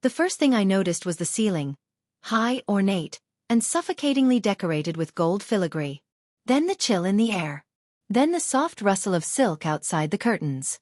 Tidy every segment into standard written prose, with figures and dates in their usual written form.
The first thing I noticed was the ceiling, high, ornate, and suffocatingly decorated with gold filigree. Then the chill in the air. Then the soft rustle of silk outside the curtains.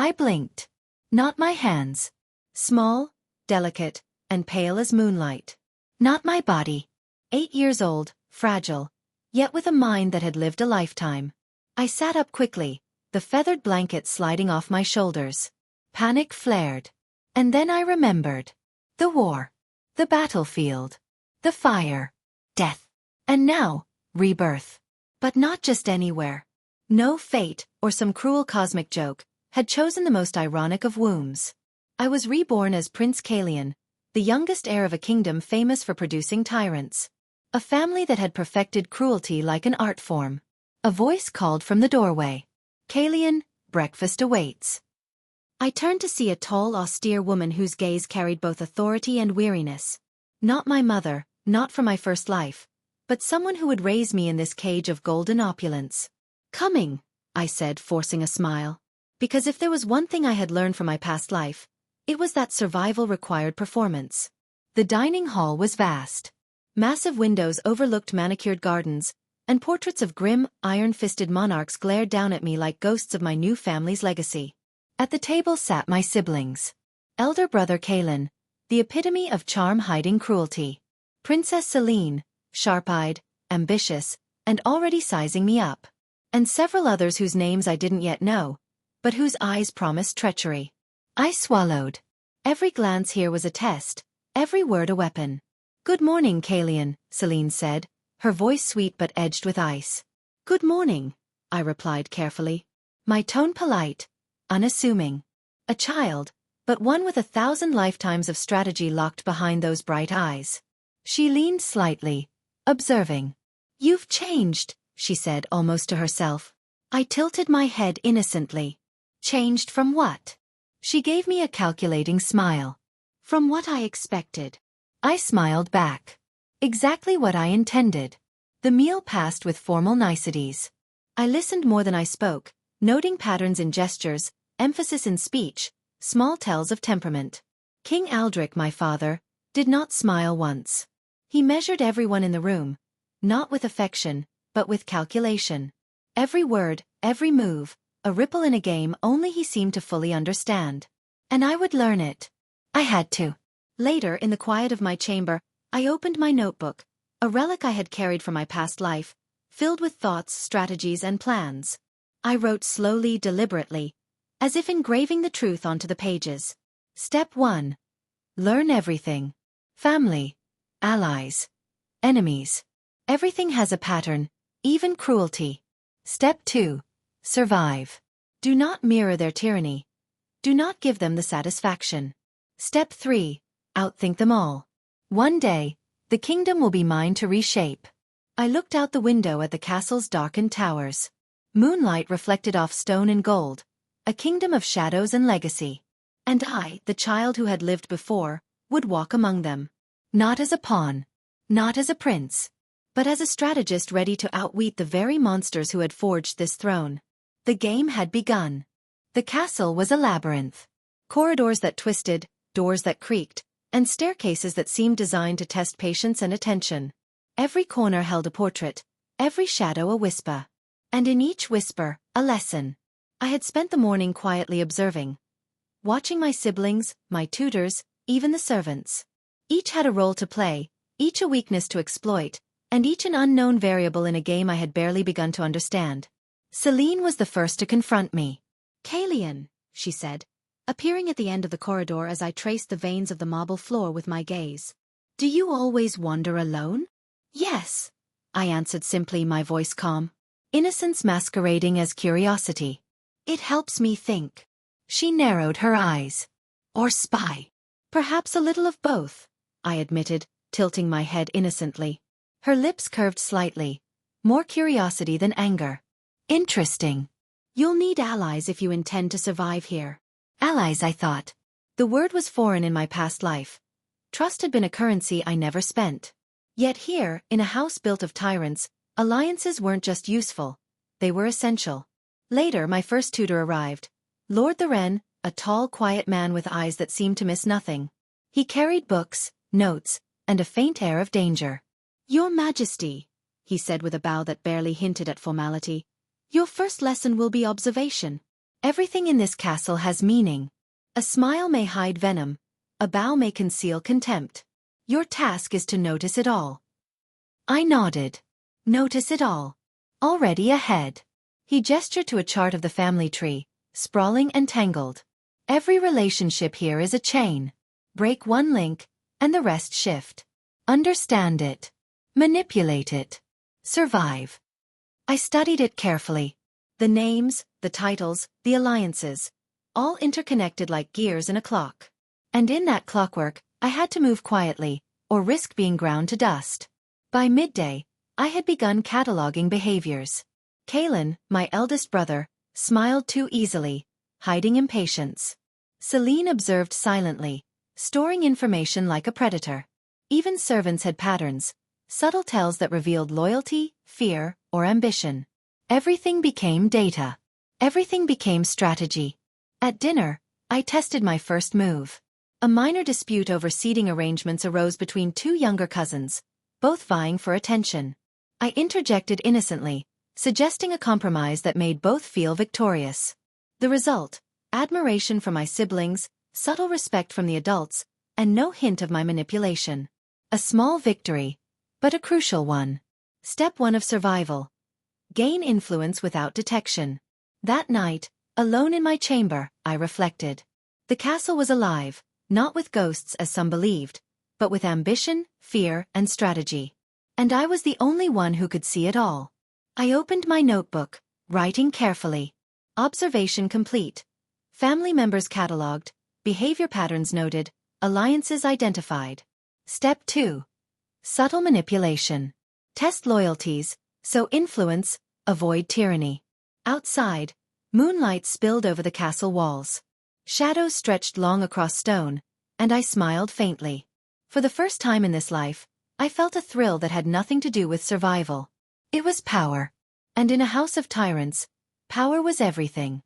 I blinked. Not my hands. Small, delicate, and pale as moonlight. Not my body. 8 years old, fragile, yet with a mind that had lived a lifetime. I sat up quickly, the feathered blanket sliding off my shoulders. Panic flared. And then I remembered. The war. The battlefield. The fire. Death. And now, rebirth. But not just anywhere. No fate, or some cruel cosmic joke, had chosen the most ironic of wombs. I was reborn as Prince Kaelion, the youngest heir of a kingdom famous for producing tyrants. A family that had perfected cruelty like an art form. A voice called from the doorway. Kaelion, breakfast awaits. I turned to see a tall, austere woman whose gaze carried both authority and weariness. Not my mother, not from my first life, but someone who would raise me in this cage of golden opulence. Coming, I said, forcing a smile. Because if there was one thing I had learned from my past life, it was that survival required performance. The dining hall was vast. Massive windows overlooked manicured gardens, and portraits of grim, iron-fisted monarchs glared down at me like ghosts of my new family's legacy. At the table sat my siblings. Elder brother Kaelion, the epitome of charm hiding cruelty. Princess Selene, sharp-eyed, ambitious, and already sizing me up. And several others whose names I didn't yet know, but whose eyes promised treachery. I swallowed. Every glance here was a test, every word a weapon. Good morning, Kaelion, Selene said, her voice sweet but edged with ice. Good morning, I replied carefully. My tone polite, unassuming. A child, but one with 1,000 lifetimes of strategy locked behind those bright eyes. She leaned slightly, observing. You've changed, she said almost to herself. I tilted my head innocently. Changed from what? She gave me a calculating smile. From what I expected. I smiled back. Exactly what I intended. The meal passed with formal niceties. I listened more than I spoke, noting patterns in gestures, emphasis in speech, small tells of temperament. King Aldrich, my father, did not smile once. He measured everyone in the room, not with affection, but with calculation. Every word, every move, a ripple in a game only he seemed to fully understand. And I would learn it. I had to. Later, in the quiet of my chamber, I opened my notebook, a relic I had carried from my past life, filled with thoughts, strategies, and plans. I wrote slowly, deliberately, as if engraving the truth onto the pages. Step 1. Learn everything. Family. Allies. Enemies. Everything has a pattern, even cruelty. Step 2. Survive. Do not mirror their tyranny. Do not give them the satisfaction. Step 3. Outthink them all. One day, the kingdom will be mine to reshape. I looked out the window at the castle's darkened towers. Moonlight reflected off stone and gold, a kingdom of shadows and legacy. And I, the child who had lived before, would walk among them. Not as a pawn. Not as a prince. But as a strategist ready to outwit the very monsters who had forged this throne. The game had begun. The castle was a labyrinth. Corridors that twisted, doors that creaked, and staircases that seemed designed to test patience and attention. Every corner held a portrait, every shadow a whisper. And in each whisper, a lesson. I had spent the morning quietly observing. Watching my siblings, my tutors, even the servants. Each had a role to play, each a weakness to exploit, and each an unknown variable in a game I had barely begun to understand. Selene was the first to confront me. Kaelion, she said, appearing at the end of the corridor as I traced the veins of the marble floor with my gaze. Do you always wander alone? Yes, I answered simply, my voice calm. Innocence masquerading as curiosity. It helps me think. She narrowed her eyes. Or spy. Perhaps a little of both, I admitted, tilting my head innocently. Her lips curved slightly. More curiosity than anger. Interesting. You'll need allies if you intend to survive here. Allies, I thought. The word was foreign in my past life. Trust had been a currency I never spent. Yet here, in a house built of tyrants, alliances weren't just useful. They were essential. Later, my first tutor arrived. Lord the Wren, a tall, quiet man with eyes that seemed to miss nothing. He carried books, notes, and a faint air of danger. "Your Majesty," he said with a bow that barely hinted at formality, "your first lesson will be observation. Everything in this castle has meaning. A smile may hide venom, a bow may conceal contempt. Your task is to notice it all." I nodded. Notice it all. Already ahead. He gestured to a chart of the family tree, sprawling and tangled. Every relationship here is a chain. Break one link, and the rest shift. Understand it. Manipulate it. Survive. I studied it carefully. The names, the titles, the alliances, all interconnected like gears in a clock. And in that clockwork, I had to move quietly, or risk being ground to dust. By midday, I had begun cataloging behaviors. Kaelion, my eldest brother, smiled too easily, hiding impatience. Selene observed silently, storing information like a predator. Even servants had patterns, subtle tells that revealed loyalty, fear, or ambition. Everything became data. Everything became strategy. At dinner, I tested my first move. A minor dispute over seating arrangements arose between two younger cousins, both vying for attention. I interjected innocently, suggesting a compromise that made both feel victorious. The result: admiration from my siblings, subtle respect from the adults, and no hint of my manipulation. A small victory, but a crucial one. Step 1 of survival. Gain influence without detection. That night, alone in my chamber, I reflected. The castle was alive, not with ghosts as some believed, but with ambition, fear, and strategy. And I was the only one who could see it all. I opened my notebook, writing carefully. Observation complete. Family members catalogued, behavior patterns noted, alliances identified. Step 2. Subtle manipulation. Test loyalties, sow influence, avoid tyranny. Outside, moonlight spilled over the castle walls. Shadows stretched long across stone, and I smiled faintly. For the first time in this life, I felt a thrill that had nothing to do with survival. It was power. And in a house of tyrants, power was everything.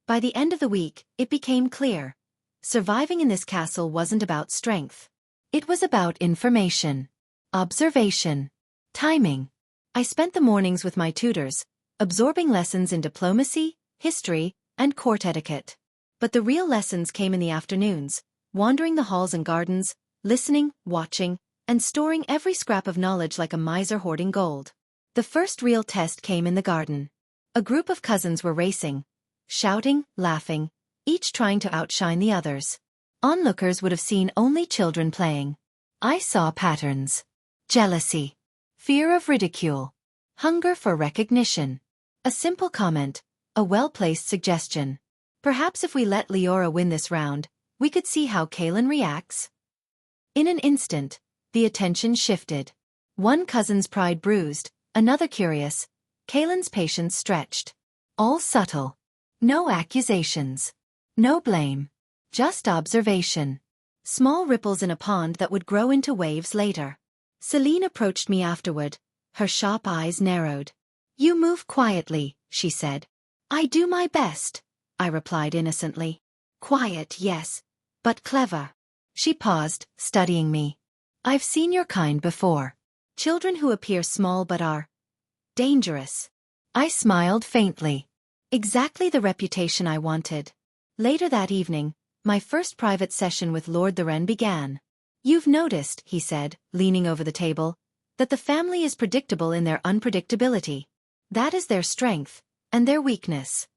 By the end of the week, it became clear. Surviving in this castle wasn't about strength. It was about information, observation, timing. I spent the mornings with my tutors, absorbing lessons in diplomacy, history, and court etiquette. But the real lessons came in the afternoons, wandering the halls and gardens, listening, watching, and storing every scrap of knowledge like a miser hoarding gold. The first real test came in the garden. A group of cousins were racing, shouting, laughing, each trying to outshine the others. Onlookers would have seen only children playing. I saw patterns. Jealousy. Fear of ridicule. Hunger for recognition. A simple comment, a well-placed suggestion. Perhaps if we let Leora win this round, we could see how Kaelion reacts. In an instant, the attention shifted. One cousin's pride bruised, another curious, Kaelion's patience stretched. All subtle. No accusations. No blame. Just observation. Small ripples in a pond that would grow into waves later. Selene approached me afterward, her sharp eyes narrowed. "You move quietly," she said. "I do my best," I replied innocently. "Quiet, yes, but clever." She paused, studying me. "I've seen your kind before. Children who appear small but are dangerous." I smiled faintly. Exactly the reputation I wanted. Later that evening, my first private session with Lord the Wren began. "You've noticed," he said, leaning over the table, "that the family is predictable in their unpredictability. That is their strength, and their weakness."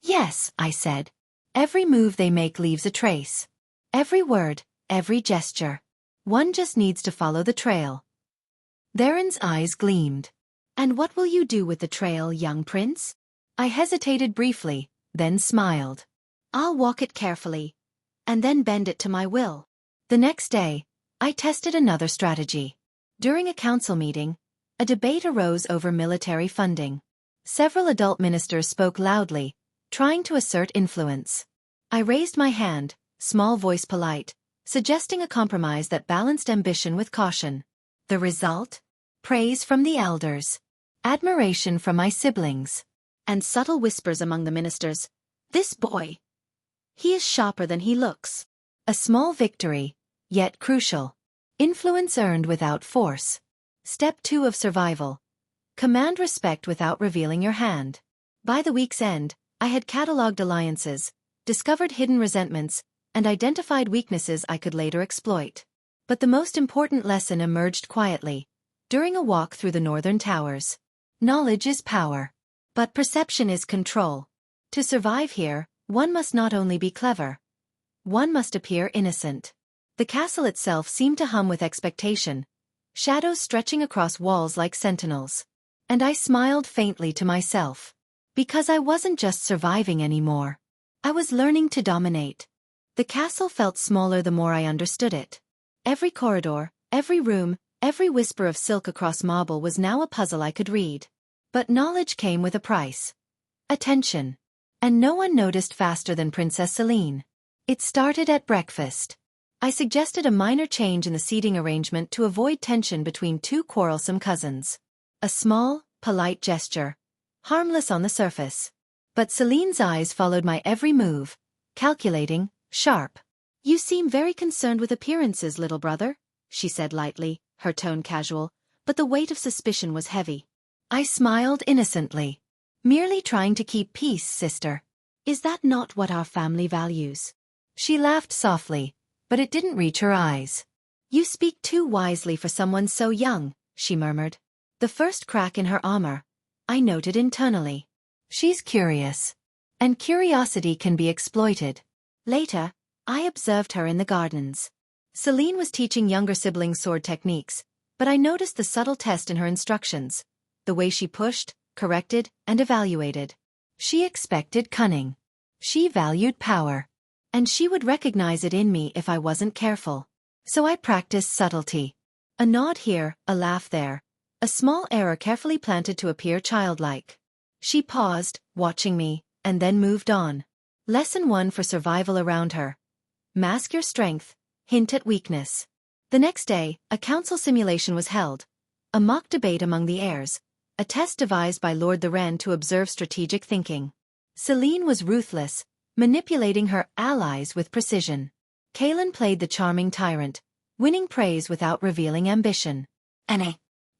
"Yes," I said. "Every move they make leaves a trace. Every word, every gesture. One just needs to follow the trail." Theron's eyes gleamed. "And what will you do with the trail, young prince?" I hesitated briefly, then smiled. "I'll walk it carefully, and then bend it to my will." The next day, I tested another strategy. During a council meeting, a debate arose over military funding. Several adult ministers spoke loudly, trying to assert influence. I raised my hand, small voice polite, suggesting a compromise that balanced ambition with caution. The result? Praise from the elders. Admiration from my siblings. And subtle whispers among the ministers. "This boy. He is sharper than he looks." A small victory, yet crucial. Influence earned without force. Step 2 of survival. Command respect without revealing your hand. By the week's end, I had catalogued alliances, discovered hidden resentments, and identified weaknesses I could later exploit. But the most important lesson emerged quietly, during a walk through the northern towers. Knowledge is power. But perception is control. To survive here, one must not only be clever. One must appear innocent. The castle itself seemed to hum with expectation, shadows stretching across walls like sentinels. And I smiled faintly to myself. Because I wasn't just surviving anymore. I was learning to dominate. The castle felt smaller the more I understood it. Every corridor, every room, every whisper of silk across marble was now a puzzle I could read. But knowledge came with a price. Attention. And no one noticed faster than Princess Celine. It started at breakfast. I suggested a minor change in the seating arrangement to avoid tension between two quarrelsome cousins. A small, polite gesture. Harmless on the surface. But Celine's eyes followed my every move, calculating, sharp. "You seem very concerned with appearances, little brother," she said lightly, her tone casual, but the weight of suspicion was heavy. I smiled innocently. "Merely trying to keep peace, sister. Is that not what our family values?" She laughed softly, but it didn't reach her eyes. "You speak too wisely for someone so young," she murmured. The first crack in her armor, I noted internally. She's curious. And curiosity can be exploited. Later, I observed her in the gardens. Celine was teaching younger siblings sword techniques, but I noticed the subtle test in her instructions. The way she pushed, corrected, and evaluated. She expected cunning. She valued power. And she would recognize it in me if I wasn't careful. So I practiced subtlety. A nod here, a laugh there. A small error carefully planted to appear childlike. She paused, watching me, and then moved on. Lesson 1 for survival around her. Mask your strength, hint at weakness. The next day, a council simulation was held. A mock debate among the heirs. A test devised by Lord the Wren to observe strategic thinking. Celine was ruthless, manipulating her allies with precision. Kaelion played the charming tyrant, winning praise without revealing ambition.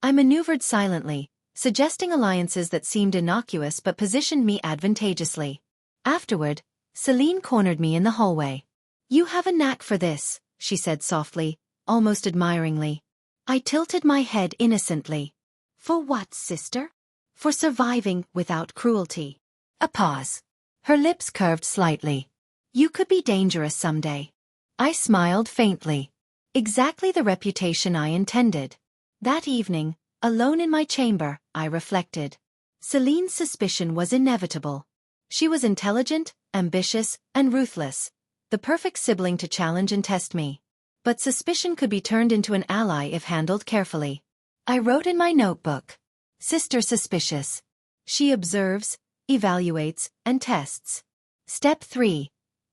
I maneuvered silently, suggesting alliances that seemed innocuous but positioned me advantageously. Afterward, Celine cornered me in the hallway. "You have a knack for this," she said softly, almost admiringly. I tilted my head innocently. "For what, sister?" "For surviving without cruelty." A pause. Her lips curved slightly. "You could be dangerous someday." I smiled faintly. Exactly the reputation I intended. That evening, alone in my chamber, I reflected. Celine's suspicion was inevitable. She was intelligent, ambitious, and ruthless. The perfect sibling to challenge and test me. But suspicion could be turned into an ally if handled carefully. I wrote in my notebook. Sister suspicious. She observes, evaluates, and tests. Step 3.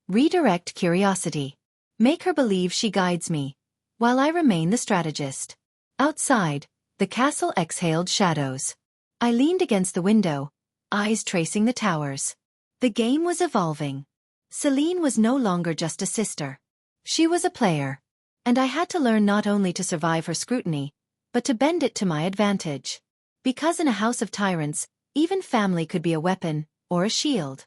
Redirect curiosity. Make her believe she guides me, while I remain the strategist. Outside, the castle exhaled shadows. I leaned against the window, eyes tracing the towers. The game was evolving. Celine was no longer just a sister. She was a player. And I had to learn not only to survive her scrutiny, but to bend it to my advantage. Because in a house of tyrants, even family could be a weapon, or a shield.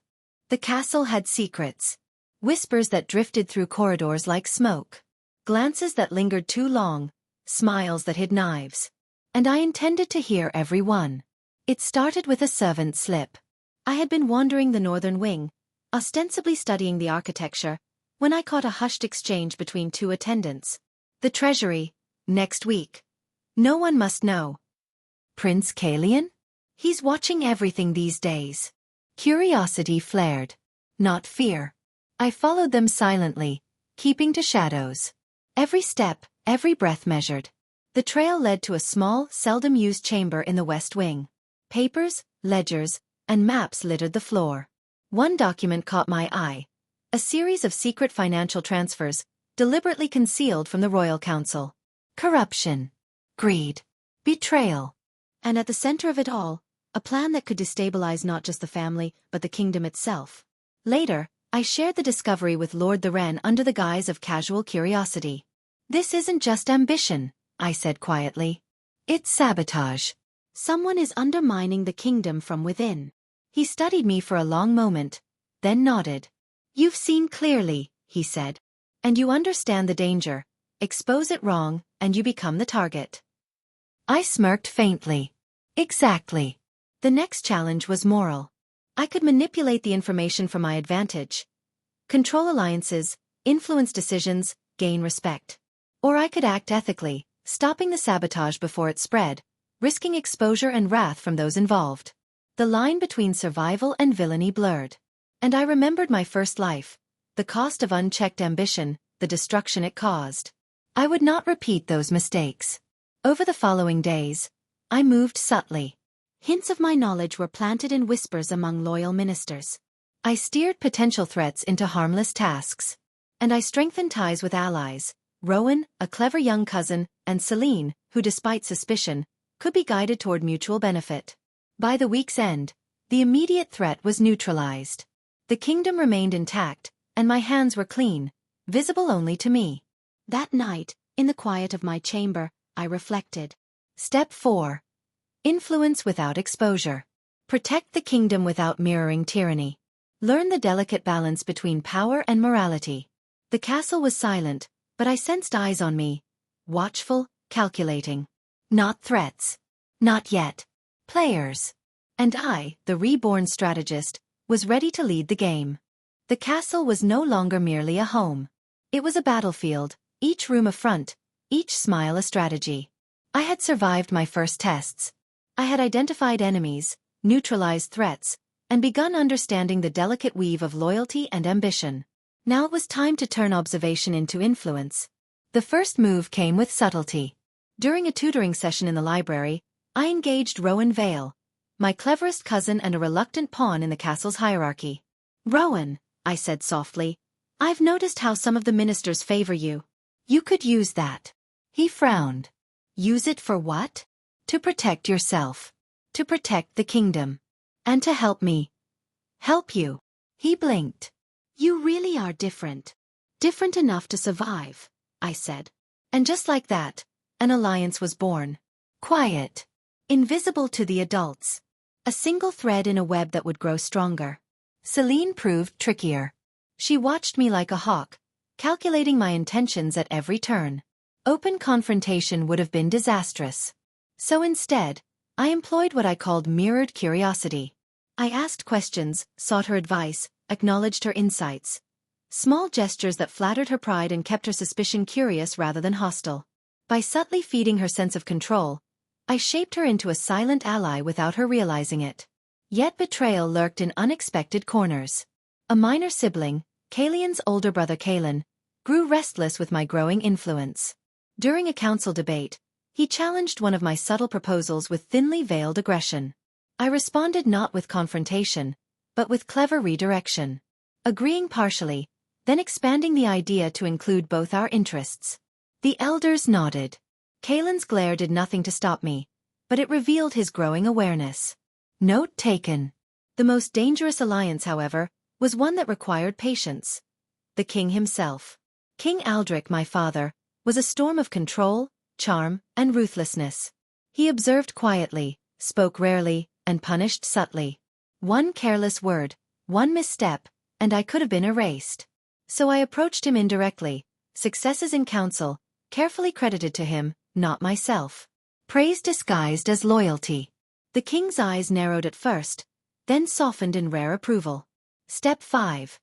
The castle had secrets. Whispers that drifted through corridors like smoke. Glances that lingered too long. Smiles that hid knives. And I intended to hear every one. It started with a servant slip. I had been wandering the northern wing, ostensibly studying the architecture, when I caught a hushed exchange between two attendants. "The treasury, next week. No one must know." "Prince Kaelion? He's watching everything these days." Curiosity flared. Not fear. I followed them silently, keeping to shadows. Every step, every breath measured. The trail led to a small, seldom-used chamber in the west wing. Papers, ledgers, and maps littered the floor. One document caught my eye. A series of secret financial transfers, deliberately concealed from the royal council. Corruption. Greed. Betrayal. And at the center of it all, a plan that could destabilize not just the family, but the kingdom itself. Later, I shared the discovery with Lord the Wren under the guise of casual curiosity. This isn't just ambition, I said quietly. It's sabotage. Someone is undermining the kingdom from within. He studied me for a long moment, then nodded. You've seen clearly, he said. And you understand the danger. Expose it wrong, and you become the target. I smirked faintly. Exactly. The next challenge was moral. I could manipulate the information for my advantage. Control alliances, influence decisions, gain respect. Or I could act ethically, stopping the sabotage before it spread, risking exposure and wrath from those involved. The line between survival and villainy blurred. And I remembered my first life, the cost of unchecked ambition, the destruction it caused. I would not repeat those mistakes. Over the following days, I moved subtly. Hints of my knowledge were planted in whispers among loyal ministers. I steered potential threats into harmless tasks. And I strengthened ties with allies, Rowan, a clever young cousin, and Celine, who despite suspicion, could be guided toward mutual benefit. By the week's end, the immediate threat was neutralized. The kingdom remained intact, and my hands were clean, visible only to me. That night, in the quiet of my chamber, I reflected. Step 4. Influence without exposure. Protect the kingdom without mirroring tyranny. Learn the delicate balance between power and morality. The castle was silent, but I sensed eyes on me. Watchful, calculating. Not threats. Not yet. Players. And I, the reborn strategist, was ready to lead the game. The castle was no longer merely a home. It was a battlefield, each room a front, each smile a strategy. I had survived my first tests. I had identified enemies, neutralized threats, and begun understanding the delicate weave of loyalty and ambition. Now it was time to turn observation into influence. The first move came with subtlety. During a tutoring session in the library, I engaged Rowan Vale, my cleverest cousin and a reluctant pawn in the castle's hierarchy. Rowan, I said softly, I've noticed how some of the ministers favor you. You could use that. He frowned. Use it for what? To protect yourself. To protect the kingdom. And to help me. Help you. He blinked. You really are different. Different enough to survive, I said. And just like that, an alliance was born. Quiet. Invisible to the adults. A single thread in a web that would grow stronger. Celine proved trickier. She watched me like a hawk, calculating my intentions at every turn. Open confrontation would have been disastrous. So instead, I employed what I called mirrored curiosity. I asked questions, sought her advice, acknowledged her insights. Small gestures that flattered her pride and kept her suspicion curious rather than hostile. By subtly feeding her sense of control, I shaped her into a silent ally without her realizing it. Yet betrayal lurked in unexpected corners. A minor sibling, Kaelion's older brother Kaelion, grew restless with my growing influence. During a council debate, he challenged one of my subtle proposals with thinly veiled aggression. I responded not with confrontation, but with clever redirection. Agreeing partially, then expanding the idea to include both our interests. The elders nodded. Kaelion's glare did nothing to stop me, but it revealed his growing awareness. Note taken. The most dangerous alliance, however, was one that required patience. The king himself. King Aldric, my father, was a storm of control, charm, and ruthlessness. He observed quietly, spoke rarely, and punished subtly. One careless word, one misstep, and I could have been erased. So I approached him indirectly, successes in council, carefully credited to him, not myself. Praise disguised as loyalty. The king's eyes narrowed at first, then softened in rare approval. Step 5.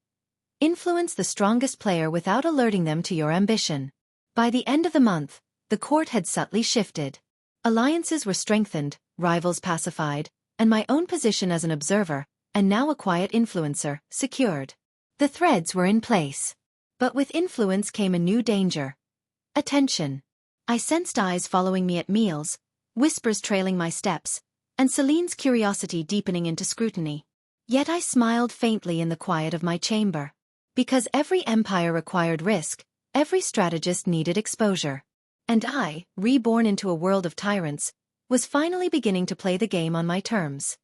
Influence the strongest player without alerting them to your ambition. By the end of the month, the court had subtly shifted. Alliances were strengthened, rivals pacified, and my own position as an observer, and now a quiet influencer, secured. The threads were in place. But with influence came a new danger. Attention. I sensed eyes following me at meals, whispers trailing my steps, and Celine's curiosity deepening into scrutiny. Yet I smiled faintly in the quiet of my chamber. Because every empire required risk, every strategist needed exposure. And I, reborn into a world of tyrants, was finally beginning to play the game on my terms.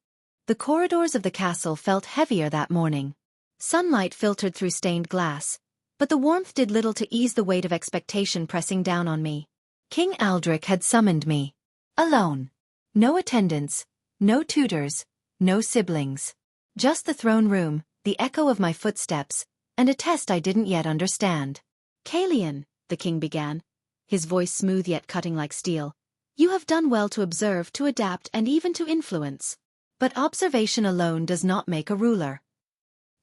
The corridors of the castle felt heavier that morning. Sunlight filtered through stained glass, But the warmth did little to ease the weight of expectation pressing down on me. King Aldrich had summoned me. Alone. No attendants, no tutors, no siblings. Just the throne room, the echo of my footsteps, and a test I didn't yet understand. Kaelion, the king began, his voice smooth yet cutting like steel. You have done well to observe, to adapt, and even to influence. But observation alone does not make a ruler.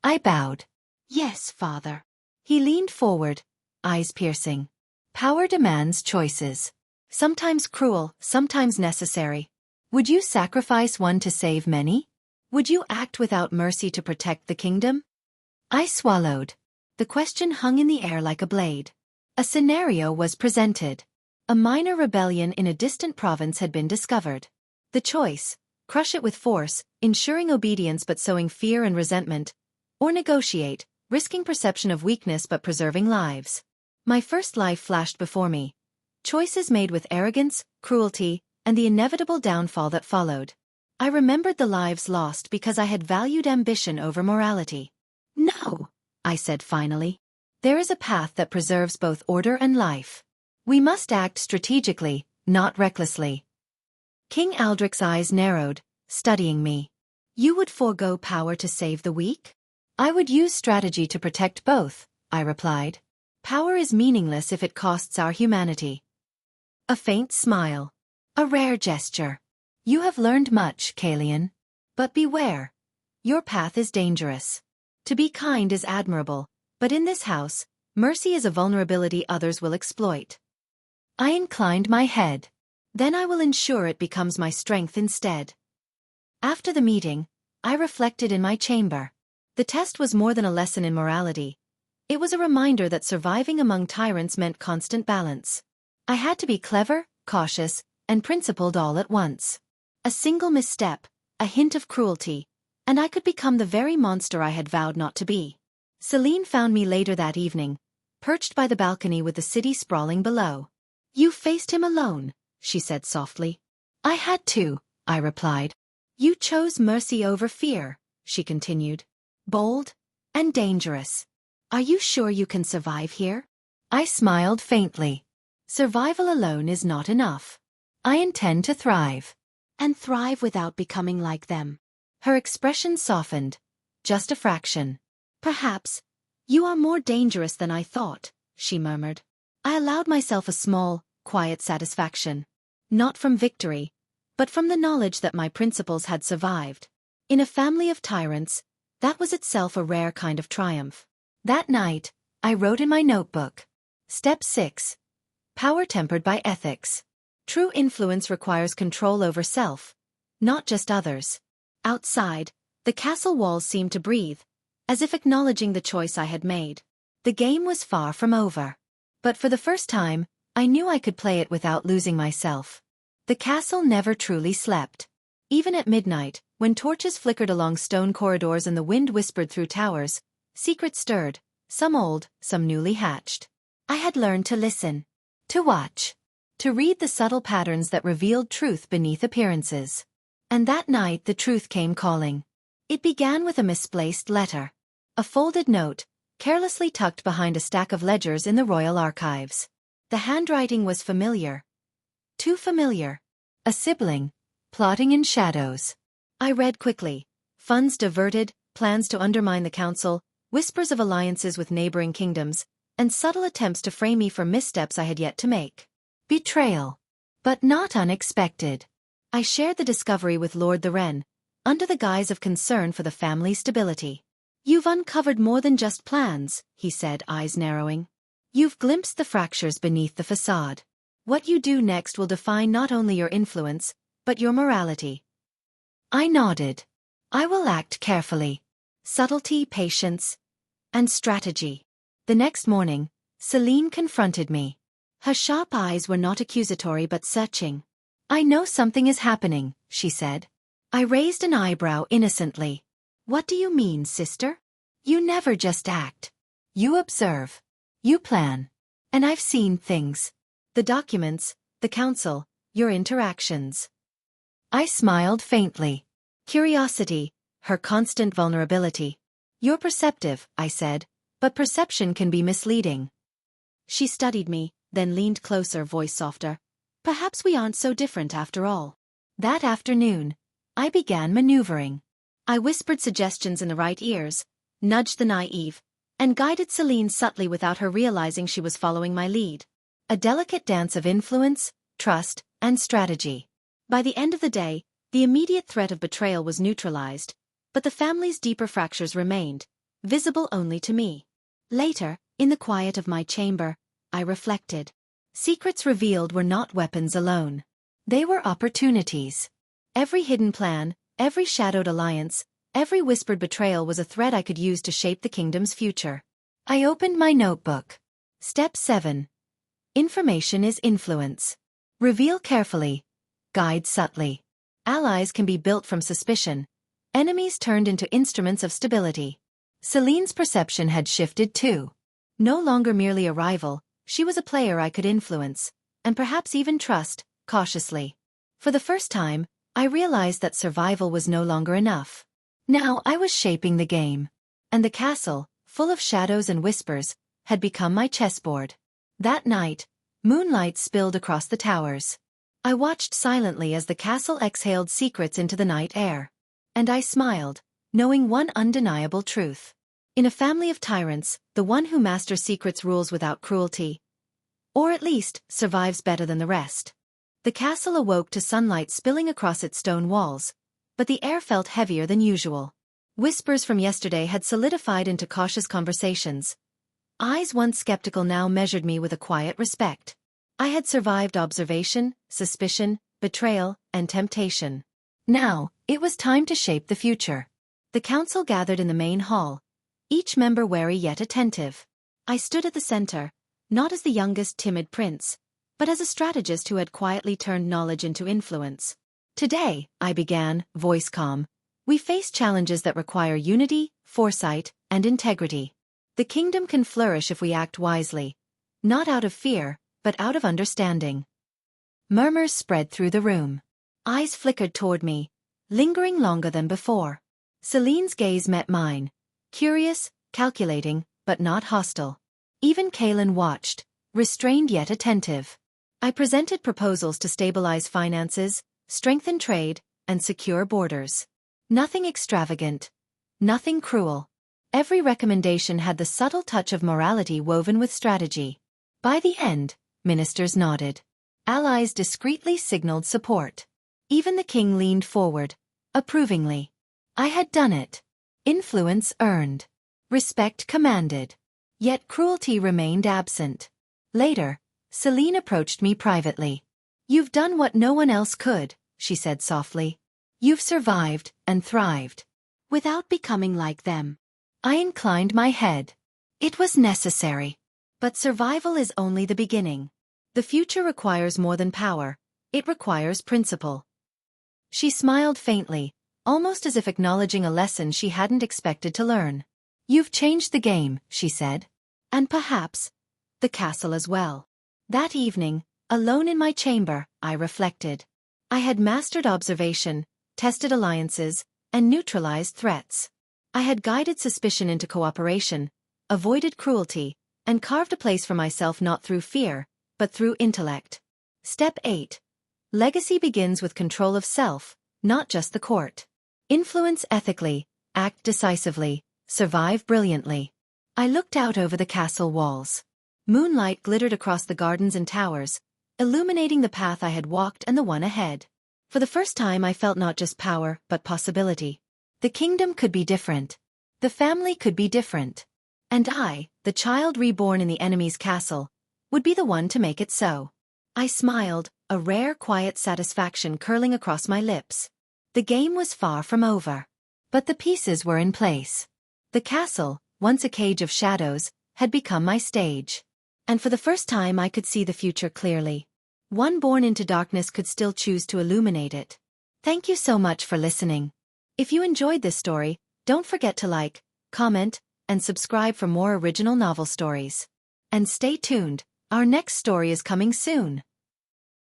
I bowed. Yes, father. He leaned forward, eyes piercing. Power demands choices. Sometimes cruel, sometimes necessary. Would you sacrifice one to save many? Would you act without mercy to protect the kingdom? I swallowed. The question hung in the air like a blade. A scenario was presented. A minor rebellion in a distant province had been discovered. The choice: crush it with force, ensuring obedience but sowing fear and resentment, or negotiate, risking perception of weakness but preserving lives. My first life flashed before me. Choices made with arrogance, cruelty, and the inevitable downfall that followed. I remembered the lives lost because I had valued ambition over morality. No, I said finally. There is a path that preserves both order and life. We must act strategically, not recklessly. King Aldrich's eyes narrowed, studying me. You would forego power to save the weak? I would use strategy to protect both, I replied. Power is meaningless if it costs our humanity. A faint smile. A rare gesture. You have learned much, Kaelion. But beware. Your path is dangerous. To be kind is admirable, but in this house, mercy is a vulnerability others will exploit. I inclined my head. Then I will ensure it becomes my strength instead. After the meeting, I reflected in my chamber. The test was more than a lesson in morality. It was a reminder that surviving among tyrants meant constant balance. I had to be clever, cautious, and principled all at once. A single misstep, a hint of cruelty, and I could become the very monster I had vowed not to be. Celine found me later that evening, perched by the balcony with the city sprawling below. You faced him alone, she said softly. I had to, I replied. You chose mercy over fear, she continued. Bold and dangerous. Are you sure you can survive here? I smiled faintly. Survival alone is not enough. I intend to thrive. And thrive without becoming like them. Her expression softened. Just a fraction. Perhaps. You are more dangerous than I thought, she murmured. I allowed myself a small, quiet satisfaction. Not from victory, but from the knowledge that my principles had survived. In a family of tyrants, that was itself a rare kind of triumph. That night, I wrote in my notebook. Step 6. Power tempered by ethics. True influence requires control over self, not just others. Outside, the castle walls seemed to breathe, as if acknowledging the choice I had made. The game was far from over. But for the first time, I knew I could play it without losing myself. The castle never truly slept. Even at midnight, when torches flickered along stone corridors and the wind whispered through towers, secrets stirred, some old, some newly hatched. I had learned to listen, to watch, to read the subtle patterns that revealed truth beneath appearances. And that night the truth came calling. It began with a misplaced letter. A folded note, carelessly tucked behind a stack of ledgers in the royal archives. The handwriting was familiar. Too familiar. A sibling, plotting in shadows. I read quickly. Funds diverted, plans to undermine the council, whispers of alliances with neighboring kingdoms, and subtle attempts to frame me for missteps I had yet to make. Betrayal. But not unexpected. I shared the discovery with Lord the Wren, under the guise of concern for the family's stability. You've uncovered more than just plans, he said, eyes narrowing. You've glimpsed the fractures beneath the facade. What you do next will define not only your influence, but your morality. I nodded. I will act carefully. Subtlety, patience, and strategy. The next morning, Celine confronted me. Her sharp eyes were not accusatory but searching. I know something is happening, she said. I raised an eyebrow innocently. What do you mean, sister? You never just act. You observe. You plan. And I've seen things. The documents, the council, your interactions. I smiled faintly. Curiosity, her constant vulnerability. You're perceptive, I said, But perception can be misleading. She studied me, then leaned closer, voice softer. Perhaps we aren't so different after all. That afternoon, I began maneuvering. I whispered suggestions in the right ears, nudged the naive, and guided Celine subtly without her realizing she was following my lead. A delicate dance of influence, trust, and strategy. By the end of the day, the immediate threat of betrayal was neutralized, but the family's deeper fractures remained, visible only to me. Later, in the quiet of my chamber, I reflected. Secrets revealed were not weapons alone. They were opportunities. Every hidden plan, every shadowed alliance, every whispered betrayal was a thread I could use to shape the kingdom's future. I opened my notebook. Step 7. Information is influence. Reveal carefully. Guide subtly. Allies can be built from suspicion. Enemies turned into instruments of stability. Celine's perception had shifted too. No longer merely a rival, she was a player I could influence, and perhaps even trust, cautiously. For the first time, I realized that survival was no longer enough. Now I was shaping the game. And the castle, full of shadows and whispers, had become my chessboard. That night, moonlight spilled across the towers. I watched silently as the castle exhaled secrets into the night air. And I smiled, knowing one undeniable truth. In a family of tyrants, the one who masters secrets rules without cruelty. Or at least, survives better than the rest. The castle awoke to sunlight spilling across its stone walls, but the air felt heavier than usual. Whispers from yesterday had solidified into cautious conversations. Eyes once skeptical now measured me with a quiet respect. I had survived observation, suspicion, betrayal, and temptation. Now, it was time to shape the future. The council gathered in the main hall, each member wary yet attentive. I stood at the center, not as the youngest timid prince, but as a strategist who had quietly turned knowledge into influence. Today, I began, voice calm, we face challenges that require unity, foresight, and integrity. The kingdom can flourish if we act wisely, not out of fear, but out of understanding. Murmurs spread through the room. Eyes flickered toward me, lingering longer than before. Celine's gaze met mine, curious, calculating, but not hostile. Even Kaelion watched, restrained yet attentive. I presented proposals to stabilize finances, strengthen trade, and secure borders. Nothing extravagant, nothing cruel. Every recommendation had the subtle touch of morality woven with strategy. By the end, ministers nodded. Allies discreetly signaled support. Even the king leaned forward, approvingly. I had done it. Influence earned. Respect commanded. Yet cruelty remained absent. Later, Celine approached me privately. You've done what no one else could, she said softly. You've survived and thrived. Without becoming like them. I inclined my head. It was necessary. But survival is only the beginning. The future requires more than power. It requires principle. She smiled faintly, almost as if acknowledging a lesson she hadn't expected to learn. You've changed the game, she said. And perhaps, the castle as well. That evening, alone in my chamber, I reflected. I had mastered observation, tested alliances, and neutralized threats. I had guided suspicion into cooperation, avoided cruelty, and carved a place for myself not through fear, but through intellect. Step 8. Legacy begins with control of self, not just the court. Influence ethically, act decisively, survive brilliantly. I looked out over the castle walls. Moonlight glittered across the gardens and towers, illuminating the path I had walked and the one ahead. For the first time I felt not just power, but possibility. The kingdom could be different. The family could be different. And I, the child reborn in the enemy's castle, would be the one to make it so. I smiled, a rare quiet satisfaction curling across my lips. The game was far from over. But the pieces were in place. The castle, once a cage of shadows, had become my stage. And for the first time I could see the future clearly. One born into darkness could still choose to illuminate it. Thank you so much for listening. If you enjoyed this story, don't forget to like, comment, and subscribe for more original novel stories. And stay tuned, our next story is coming soon.